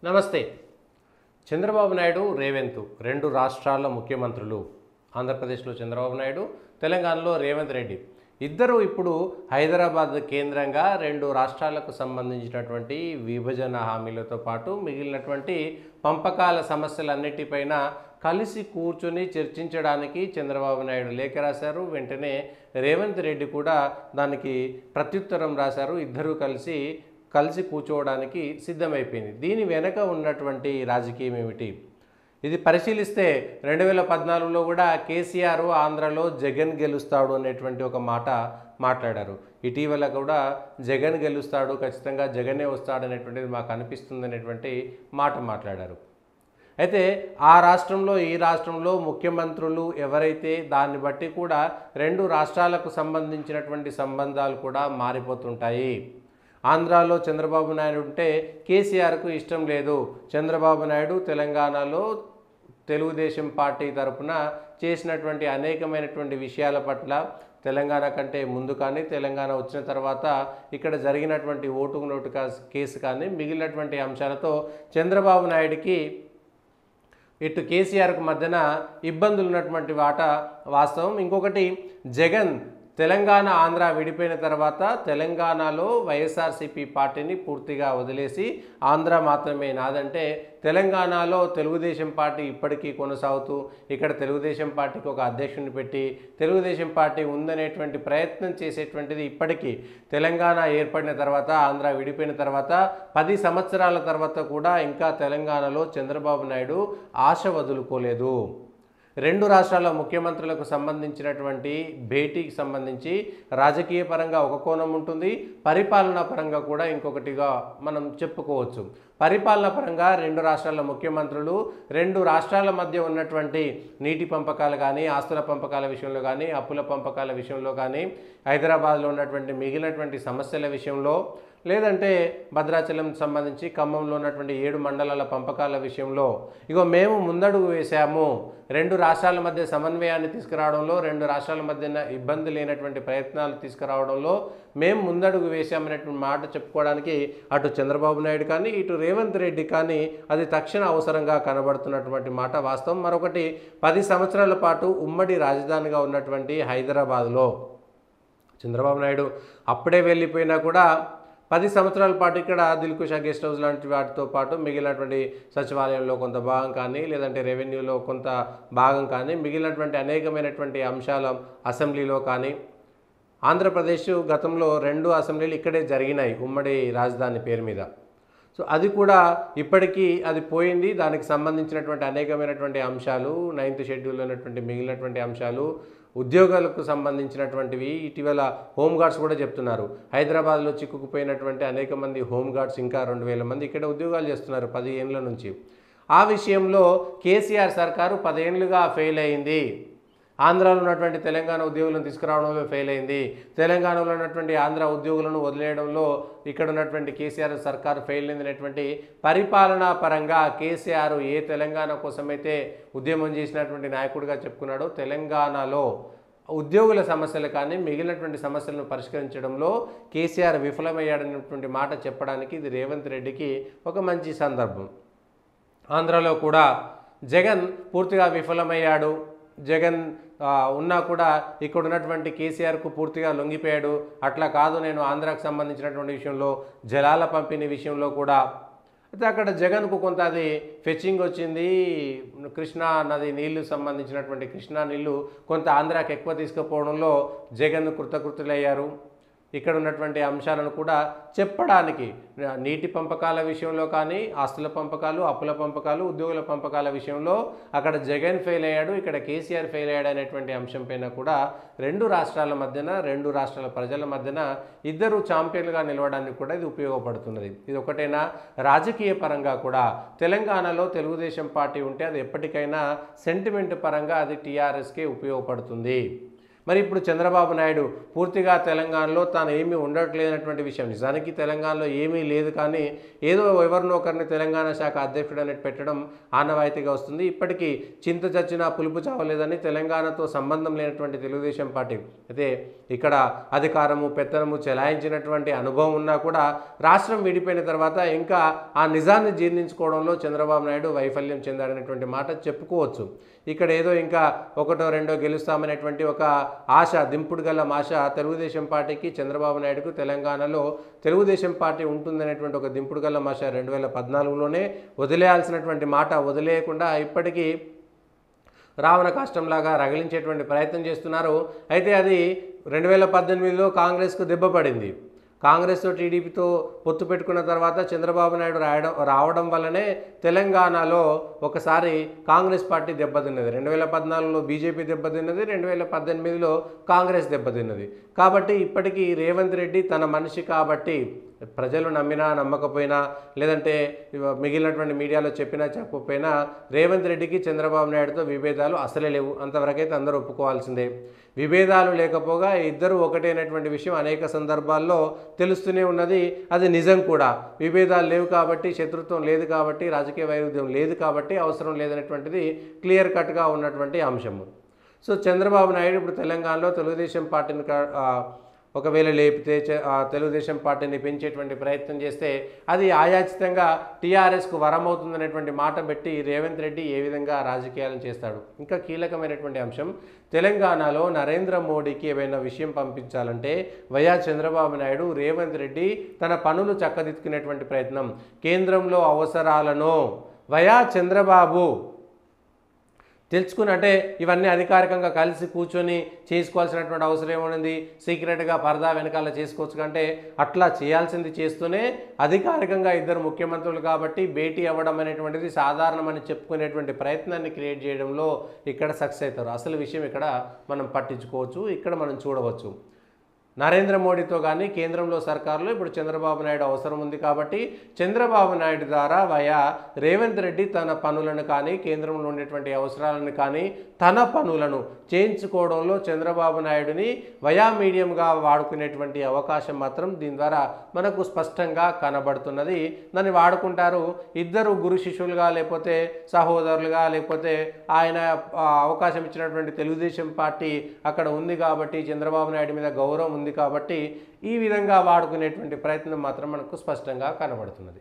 నమస్తే. చంద్రబాబు నాయుడు, రేవంత్ రెండు రాష్ట్రాల ముఖ్యమంత్రులు. ఆంధ్రప్రదేశ్లో చంద్రబాబు నాయుడు, తెలంగాణలో రేవంత్ రెడ్డి. ఇద్దరు ఇప్పుడు హైదరాబాద్ కేంద్రంగా రెండు రాష్ట్రాలకు సంబంధించినటువంటి విభజన హామీలతో పాటు మిగిలినటువంటి పంపకాల సమస్యలన్నిటిపైన కలిసి కూర్చొని చర్చించడానికి చంద్రబాబు నాయుడు లేఖ రాశారు. వెంటనే రేవంత్ రెడ్డి కూడా దానికి ప్రత్యుత్తరం రాశారు. ఇద్దరూ కలిసి కూర్చోవడానికి సిద్ధమైపోయింది. దీని వెనక ఉన్నటువంటి రాజకీయం ఏమిటి? ఇది పరిశీలిస్తే 2014లో కూడా కేసీఆర్ ఆంధ్రలో జగన్ గెలుస్తాడు అనేటువంటి ఒక మాట మాట్లాడారు. ఇటీవల కూడా జగన్ గెలుస్తాడు, ఖచ్చితంగా జగనే వస్తాడు అనేటువంటిది మాకు అనిపిస్తుంది అనేటువంటి మాట మాట్లాడారు. అయితే ఆ రాష్ట్రంలో ఈ రాష్ట్రంలో ముఖ్యమంత్రులు ఎవరైతే దాన్ని బట్టి కూడా రెండు రాష్ట్రాలకు సంబంధించినటువంటి సంబంధాలు కూడా మారిపోతుంటాయి. ఆంధ్రాలో చంద్రబాబు నాయుడు ఉంటే కేసీఆర్కు ఇష్టం లేదు. చంద్రబాబు నాయుడు తెలంగాణలో తెలుగుదేశం పార్టీ తరపున చేసినటువంటి అనేకమైనటువంటి విషయాల పట్ల తెలంగాణ కంటే ముందు కానీ తెలంగాణ వచ్చిన తర్వాత ఇక్కడ జరిగినటువంటి ఓటుకు నోటు కేసు కానీ మిగిలినటువంటి అంశాలతో చంద్రబాబు నాయుడికి ఇటు కేసీఆర్కు మధ్యన ఇబ్బందులు ఉన్నటువంటి వాస్తవం. ఇంకొకటి, జగన్ తెలంగాణ ఆంధ్ర విడిపోయిన తర్వాత తెలంగాణలో వైఎస్ఆర్సీపీ పార్టీని పూర్తిగా వదిలేసి ఆంధ్ర మాత్రమే నాదంటే తెలంగాణలో తెలుగుదేశం పార్టీ ఇప్పటికీ కొనసాగుతూ ఇక్కడ తెలుగుదేశం పార్టీకి ఒక అధ్యక్షుడిని పెట్టి తెలుగుదేశం పార్టీ ఉందనేటువంటి ప్రయత్నం చేసేటువంటిది ఇప్పటికీ తెలంగాణ ఏర్పడిన తర్వాత ఆంధ్ర విడిపోయిన తర్వాత 10 సంవత్సరాల తర్వాత కూడా ఇంకా తెలంగాణలో చంద్రబాబు నాయుడు ఆశ వదులుకోలేదు. రెండు రాష్ట్రాల ముఖ్యమంత్రులకు సంబంధించినటువంటి భేటీకి సంబంధించి రాజకీయ పరంగా ఒక కోణం ఉంటుంది, పరిపాలనా పరంగా కూడా ఇంకొకటిగా మనం చెప్పుకోవచ్చు. పరిపాలనా పరంగా రెండు రాష్ట్రాల ముఖ్యమంత్రులు రెండు రాష్ట్రాల మధ్య ఉన్నటువంటి నీటి పంపకాలు కానీ ఆస్తుల పంపకాల విషయంలో కానీ అప్పుల పంపకాల విషయంలో కానీ హైదరాబాద్లో ఉన్నటువంటి మిగిలినటువంటి సమస్యల విషయంలో లేదంటే భద్రాచలం సంబంధించి ఖమ్మంలో ఉన్నటువంటి 7 మండలాల పంపకాల విషయంలో మేము ముందడుగు వేశాము. రెండు రాష్ట్రాల మధ్య సమన్వయాన్ని తీసుకురావడంలో రెండు రాష్ట్రాల మధ్య ఇబ్బంది లేనటువంటి ప్రయత్నాలు తీసుకురావడంలో మేము ముందడుగు వేశామనేటువంటి మాట చెప్పుకోవడానికి అటు చంద్రబాబు నాయుడు కానీ ఇటు రేవంత్ రెడ్డి కానీ అది తక్షణ అవసరంగా కనబడుతున్నటువంటి మాట వాస్తవం. మరొకటి, 10 సంవత్సరాల పాటు ఉమ్మడి రాజధానిగా ఉన్నటువంటి హైదరాబాద్లో చంద్రబాబు నాయుడు అప్పుడే వెళ్ళిపోయినా కూడా 10 సంవత్సరాల పాటు ఇక్కడ దిల్కుషా గెస్ట్ హౌస్ లాంటి వాటితో పాటు మిగిలినటువంటి సచివాలయంలో కొంత భాగం కానీ లేదంటే రెవెన్యూలో కొంత భాగం కానీ మిగిలినటువంటి అనేకమైనటువంటి అంశాల అసెంబ్లీలో కానీ ఆంధ్రప్రదేశ్ గతంలో 2 అసెంబ్లీలు ఇక్కడే జరిగినాయి ఉమ్మడి రాజధాని పేరు మీద. సో అది కూడా ఇప్పటికీ అది పోయింది. దానికి సంబంధించినటువంటి అనేకమైనటువంటి అంశాలు 9th షెడ్యూల్లో ఉన్నటువంటి మిగిలినటువంటి అంశాలు ఉద్యోగాలకు సంబంధించినటువంటివి ఇటీవల హోంగార్డ్స్ కూడా చెప్తున్నారు. హైదరాబాద్లో చిక్కుకుపోయినటువంటి అనేక మంది హోంగార్డ్స్ ఇంకా 2000 మంది ఇక్కడ ఉద్యోగాలు చేస్తున్నారు 10 ఏళ్ళ నుంచి. ఆ విషయంలో కేసీఆర్ సర్కారు 10 ఏళ్ళుగా ఫెయిల్ అయింది. ఆంధ్రాలో ఉన్నటువంటి తెలంగాణ ఉద్యోగులను తీసుకురావడంలో ఫెయిల్ అయింది. తెలంగాణలో ఉన్నటువంటి ఆంధ్ర ఉద్యోగులను వదిలేయడంలో ఇక్కడ ఉన్నటువంటి కేసీఆర్ సర్కారు ఫెయిల్ అయిందనేటువంటి పరిపాలనా పరంగా కేసీఆర్ ఏ తెలంగాణ కోసమైతే ఉద్యమం చేసినటువంటి నాయకుడిగా చెప్పుకున్నాడో తెలంగాణలో ఉద్యోగుల సమస్యలు కానీ మిగిలినటువంటి సమస్యలను పరిష్కరించడంలో కేసీఆర్ విఫలమయ్యాడనేటువంటి మాట చెప్పడానికి ఇది రేవంత్ రెడ్డికి ఒక మంచి సందర్భం. ఆంధ్రాలో కూడా జగన్ పూర్తిగా విఫలమయ్యాడు. జగన్ ఉన్నా కూడా ఇక్కడ ఉన్నటువంటి కేసీఆర్కు పూర్తిగా లొంగిపోయాడు. అట్లా కాదు, నేను ఆంధ్రాకు సంబంధించినటువంటి విషయంలో జలాల పంపిణీ విషయంలో కూడా అయితే అక్కడ జగన్కు కొంత అది ఫెచ్చింగ్ వచ్చింది. కృష్ణా నది నీళ్లు సంబంధించినటువంటి కృష్ణా నీళ్లు కొంత ఆంధ్రాకి ఎక్కువ తీసుకుపోవడంలో జగన్ కృతకృతులయ్యారు. ఇక్కడ ఉన్నటువంటి అంశాలను కూడా చెప్పడానికి నీటి పంపకాల విషయంలో కానీ ఆస్తుల పంపకాలు అప్పుల పంపకాలు ఉద్యోగుల పంపకాల విషయంలో అక్కడ జగన్ ఫెయిల్ అయ్యాడు, ఇక్కడ కేసీఆర్ ఫెయిల్ అయ్యాడు అనేటువంటి అంశం పైన కూడా రెండు రాష్ట్రాల మధ్యన రెండు రాష్ట్రాల ప్రజల మధ్యన ఇద్దరు ఛాంపియన్లుగా నిలవడానికి కూడా ఇది ఉపయోగపడుతున్నది. ఇది ఒకటైనా రాజకీయ పరంగా కూడా తెలంగాణలో తెలుగుదేశం పార్టీ ఉంటే అది ఎప్పటికైనా సెంటిమెంట్ పరంగా అది టీఆర్ఎస్కే ఉపయోగపడుతుంది. మరి ఇప్పుడు చంద్రబాబు నాయుడు పూర్తిగా తెలంగాణలో తాను ఏమీ ఉండట్లేనటువంటి విషయం, నిజానికి తెలంగాణలో ఏమీ లేదు కానీ ఏదో ఎవరినో ఒకరిని తెలంగాణ శాఖ అధ్యక్షుడు అనేది పెట్టడం ఆనవాయితీగా వస్తుంది. ఇప్పటికీ చింత చచ్చినా పులుపు చావలేదని తెలంగాణతో సంబంధం లేనటువంటి తెలుగుదేశం పార్టీ అయితే ఇక్కడ అధికారము పెత్తనము చెలాయించినటువంటి అనుభవం ఉన్నా కూడా రాష్ట్రం విడిపోయిన తర్వాత ఇంకా ఆ నిజాన్ని జీర్ణించుకోవడంలో చంద్రబాబు నాయుడు వైఫల్యం చెందాడనేటువంటి మాట చెప్పుకోవచ్చు. ఇక్కడ ఏదో ఇంకా ఒకటో రెండో గెలుస్తామనేటువంటి ఒక ఆశ, దింపుడు గల ఆశ తెలుగుదేశం పార్టీకి, చంద్రబాబు నాయుడుకు తెలంగాణలో తెలుగుదేశం పార్టీ ఉంటుందనేటువంటి ఒక దింపుడు గల ఆశ 2014లోనే వదిలేయాల్సినటువంటి మాట వదిలేయకుండా ఇప్పటికీ రావణ కాష్టంలాగా రగిలించేటువంటి ప్రయత్నం చేస్తున్నారు. అయితే అది 2018లో కాంగ్రెస్కు దెబ్బ పడింది. కాంగ్రెస్తో టీడీపీతో పొత్తు పెట్టుకున్న తర్వాత చంద్రబాబు నాయుడు రావడం వల్లనే తెలంగాణలో ఒకసారి కాంగ్రెస్ పార్టీ దెబ్బతిన్నది. 2014లో బీజేపీ దెబ్బతిన్నది, 2018లో కాంగ్రెస్ దెబ్బతిన్నది. కాబట్టి ఇప్పటికీ రేవంత్ రెడ్డి తన మనిషి కాబట్టి ప్రజలు నమ్మినా నమ్మకపోయినా లేదంటే మిగిలినటువంటి మీడియాలో చెప్పినా చెప్పకపోయినా రేవంత్ రెడ్డికి చంద్రబాబు నాయుడుతో విభేదాలు అసలే లేవు. అంతవరకైతే అందరూ ఒప్పుకోవాల్సిందే. విభేదాలు లేకపోగా ఇద్దరు ఒకటైనటువంటి విషయం అనేక సందర్భాల్లో తెలుస్తూనే ఉన్నది. అది నిజం కూడా. విభేదాలు లేవు కాబట్టి, శత్రుత్వం లేదు కాబట్టి, రాజకీయ వైరుధ్యం లేదు కాబట్టి అవసరం లేదనేటువంటిది క్లియర్ కట్గా ఉన్నటువంటి అంశము. సో చంద్రబాబు నాయుడు ఇప్పుడు తెలంగాణలో తెలుగుదేశం పార్టీని ఒకవేళ లేపితే తెలుగుదేశం పార్టీని పెంచేటువంటి ప్రయత్నం చేస్తే అది ఆయాచితంగా టీఆర్ఎస్కు వరమవుతుందనేటువంటి మాట పెట్టి రేవంత్ రెడ్డి ఏ విధంగా రాజకీయాలను చేస్తాడు. ఇంకా కీలకమైనటువంటి అంశం, తెలంగాణలో నరేంద్ర మోడీకి ఏమైనా విషయం పంపించాలంటే వయా చంద్రబాబు నాయుడు రేవంత్ రెడ్డి తన పనులు చక్కదిద్దుకునేటువంటి ప్రయత్నం, కేంద్రంలో అవసరాలను వయా చంద్రబాబు తెలుసుకుని, అంటే ఇవన్నీ అధికారికంగా కలిసి కూర్చొని చేసుకోవాల్సినటువంటి అవసరం ఏముంది, సీక్రెట్గా పరదా వెనకాల చేసుకోవచ్చు కంటే అట్లా చేయాల్సింది చేస్తూనే అధికారికంగా ఇద్దరు ముఖ్యమంత్రులు కాబట్టి భేటీ అవ్వడం అనేటువంటిది సాధారణమని చెప్పుకునేటువంటి ప్రయత్నాన్ని క్రియేట్ చేయడంలో ఇక్కడ సక్సెస్ అవుతారు. అసలు విషయం ఇక్కడ మనం పట్టించుకోవచ్చు, ఇక్కడ మనం చూడవచ్చు. నరేంద్ర మోడీతో కానీ కేంద్రంలో సర్కారులో ఇప్పుడు చంద్రబాబు నాయుడు అవసరం ఉంది కాబట్టి చంద్రబాబు నాయుడు ద్వారా వయా రేవంత్ రెడ్డి తన పనులను కానీ కేంద్రంలో ఉండేటువంటి అవసరాలను కానీ తన పనులను చేయించుకోవడంలో చంద్రబాబు నాయుడుని వయా మీడియంగా వాడుకునేటువంటి అవకాశం మాత్రం దీని ద్వారా మనకు స్పష్టంగా కనబడుతున్నది. దాన్ని వాడుకుంటారు ఇద్దరు గురు శిష్యులుగా, లేకపోతే సహోదరులుగా, లేకపోతే ఆయన అవకాశం ఇచ్చినటువంటి తెలుగుదేశం పార్టీ అక్కడ ఉంది కాబట్టి చంద్రబాబు నాయుడు మీద గౌరవం ఉంది కాబట్టి ఈ విధంగా వాడుకునేటువంటి ప్రయత్నం మాత్రం మనకు స్పష్టంగా కనబడుతున్నది.